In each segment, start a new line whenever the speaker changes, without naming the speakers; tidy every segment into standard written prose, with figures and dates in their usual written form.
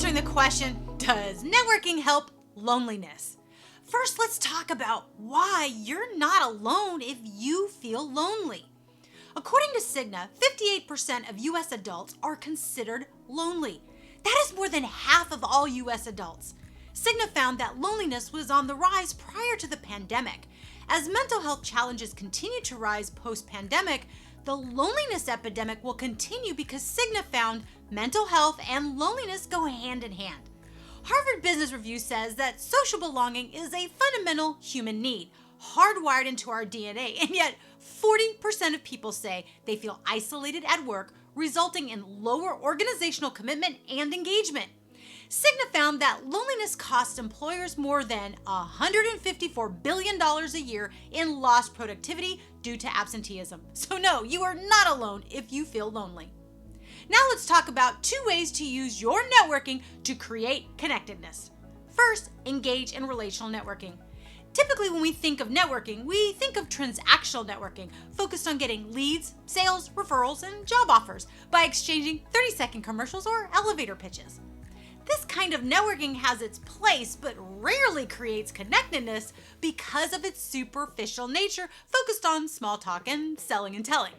answering the question, does networking help loneliness? First, let's talk about why you're not alone if you feel lonely. According to Cigna, 58% of U.S. adults are considered lonely. That is more than half of all U.S. adults. Cigna found that loneliness was on the rise prior to the pandemic. As mental health challenges continue to rise post-pandemic, the loneliness epidemic will continue because Cigna found mental health and loneliness go hand in hand. Harvard Business Review says that social belonging is a fundamental human need, hardwired into our DNA, and yet 40% of people say they feel isolated at work, resulting in lower organizational commitment and engagement. Cigna found that loneliness costs employers more than $154 billion a year in lost productivity due to absenteeism. So no, you are not alone if you feel lonely. Now let's talk about 2 ways to use your networking to create connectedness. First, engage in relational networking. Typically, when we think of networking, we think of transactional networking, focused on getting leads, sales, referrals, and job offers by exchanging 30-second commercials or elevator pitches. This kind of networking has its place, but rarely creates connectedness because of its superficial nature, focused on small talk and selling and telling.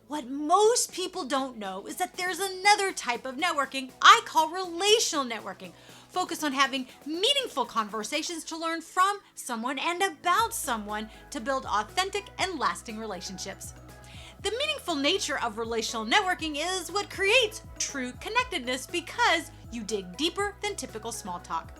What most people don't know is that there's another type of networking I call relational networking, focused on having meaningful conversations to learn from someone and about someone to build authentic and lasting relationships. The meaningful nature of relational networking is what creates true connectedness because you dig deeper than typical small talk.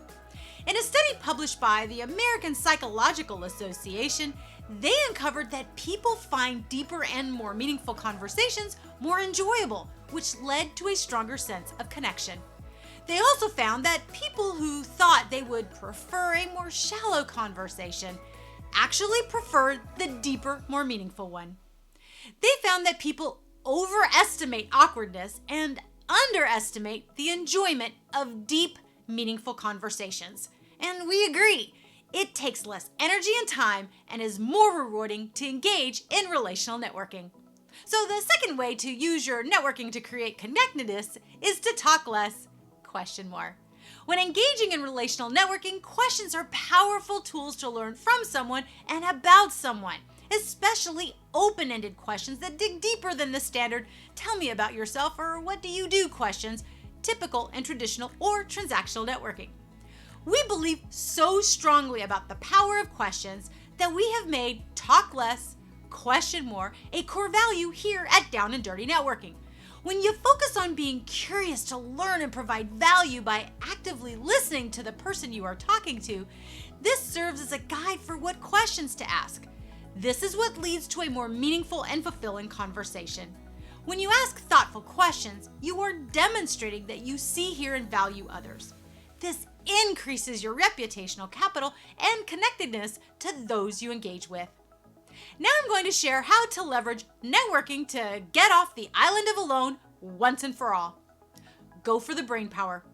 In a study published by the American Psychological Association, they uncovered that people find deeper and more meaningful conversations more enjoyable, which led to a stronger sense of connection. They also found that people who thought they would prefer a more shallow conversation actually preferred the deeper, more meaningful one. They found that people overestimate awkwardness and underestimate the enjoyment of deep, meaningful conversations. And we agree, it takes less energy and time and is more rewarding to engage in relational networking. So the second way to use your networking to create connectedness is to talk less, question more. When engaging in relational networking, questions are powerful tools to learn from someone and about someone, especially open-ended questions that dig deeper than the standard "tell me about yourself" or "what do you do" questions typical in traditional or transactional networking. We believe so strongly about the power of questions that we have made talk less, question more a core value here at Down and Dirty Networking. When you focus on being curious to learn and provide value by actively listening to the person you are talking to, this serves as a guide for what questions to ask. This is what leads to a more meaningful and fulfilling conversation. When you ask thoughtful questions, you are demonstrating that you see, hear, and value others. This increases your reputational capital and connectedness to those you engage with. Now I'm going to share how to leverage networking to get off the island of alone once and for all. Go for the brain power.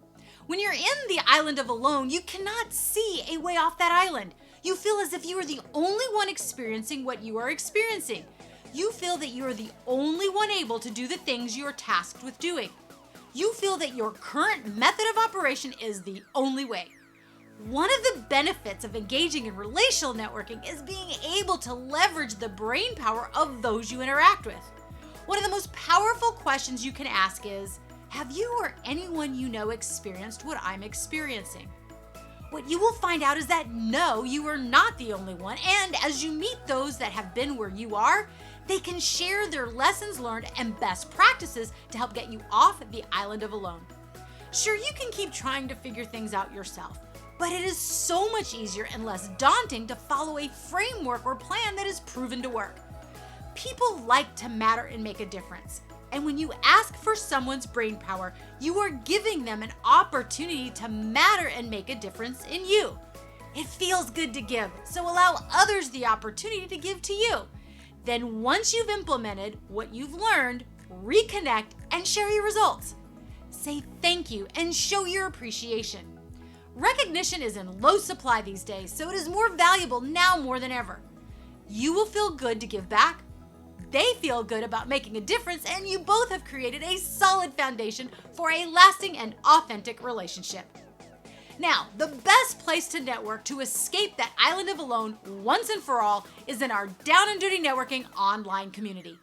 When you're in the island of alone, you cannot see a way off that island. You feel as if you are the only one experiencing what you are experiencing. You feel that you are the only one able to do the things you are tasked with doing. You feel that your current method of operation is the only way. One of the benefits of engaging in relational networking is being able to leverage the brain power of those you interact with. One of the most powerful questions you can ask is, have you or anyone you know experienced what I'm experiencing? What you will find out is that no, you are not the only one, and as you meet those that have been where you are, they can share their lessons learned and best practices to help get you off the island of alone. Sure, you can keep trying to figure things out yourself, but it is so much easier and less daunting to follow a framework or plan that is proven to work. People like to matter and make a difference. And when you ask for someone's brain power, you are giving them an opportunity to matter and make a difference in you. It feels good to give, so allow others the opportunity to give to you. Then once you've implemented what you've learned, reconnect and share your results. Say thank you and show your appreciation. Recognition is in low supply these days, so it is more valuable now more than ever. You will feel good to give back, they feel good about making a difference, and you both have created a solid foundation for a lasting and authentic relationship. Now, the best place to network to escape that island of alone once and for all is in our Down and Dirty Networking online community.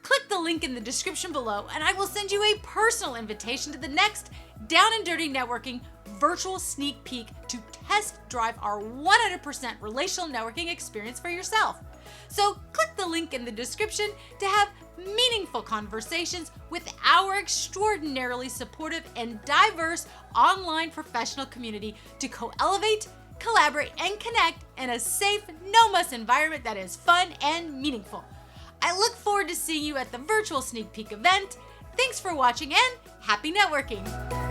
Click the link in the description below and I will send you a personal invitation to the next Down and Dirty Networking virtual sneak peek to test drive our 100% relational networking experience for yourself. So click the link in the description to have meaningful conversations with our extraordinarily supportive and diverse online professional community to co-elevate, collaborate, and connect in a safe, no-muss environment that is fun and meaningful. I look forward to seeing you at the virtual sneak peek event. Thanks for watching and happy networking!